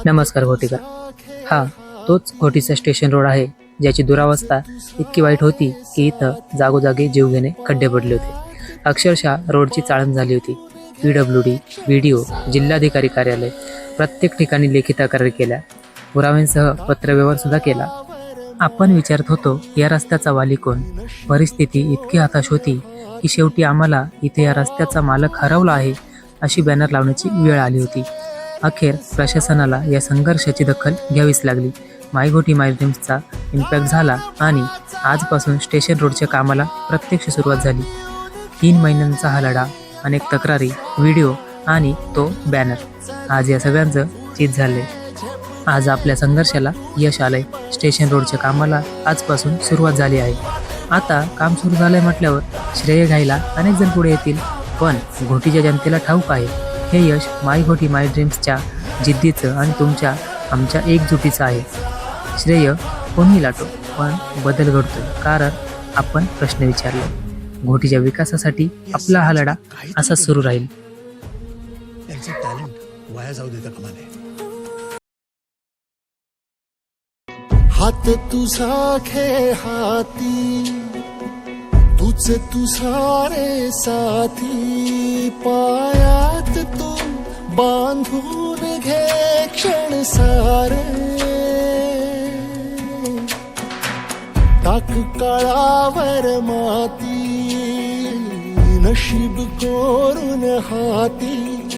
नमस्कार घोटीकर. हा तोच घोटीचा स्टेशन रोड आहे, ज्याची दुरावस्था इतकी वाईट होती की इथं जागोजागी जीवघेणे खड्डे पडले होते. अक्षरशः रोडची चाळण झाली होती. PWD, BDO, जिल्हाधिकारी कार्यालय प्रत्येक ठिकाणी लेखी तक्रारी केल्या, पुराव्यांसह पत्रव्यवहार सुद्धा केला. आपण विचारत होतो, या रस्त्याचा वाली कोण? परिस्थिती इतकी हताश होती की शेवटी आम्हाला इथे या रस्त्याचा मालक हरवला आहे अशी बॅनर लावण्याची वेळ आली होती. अखेर प्रशासनाला या संघर्षाची दखल घ्यावीच लागली. माय घोटी माय ड्रीम्सचा इम्पॅक्ट झाला आणि आजपासून स्टेशन रोडच्या कामाला प्रत्यक्ष सुरुवात झाली. 3 महिन्यांचा हा लढा, अनेक तक्रारी, व्हिडिओ आणि तो बॅनर, आज या सगळ्यांचं चीज झाले. आज आपल्या संघर्षाला यश आलंय. स्टेशन रोडच्या कामाला आजपासून सुरुवात झाली आहे. आता काम सुरू झालंय म्हटल्यावर श्रेय घ्यायला अनेक जण पुढे येतील, पण घोटीच्या जनतेला ठाऊक आहे, हे यश माय घोटी माय ड्रीम्सच्या जिद्दीचं आणि आमच्या एकजुटीचं आहे. श्रेय कोणी लाटो, पण बदल घडतोय कारण आपण प्रश्न विचारले. घोटीच्या विकासासाठी आपला हा लढा असाच सुरू राहील. त्यांचं टॅलेंट वाया जाऊ देता कामा नये. हात तुझा खे हाती, तुझे तुझारे साथी, पायात तू बांधून घे क्षण सारे, टाक काळावर माती, नशीब कोरून हाती,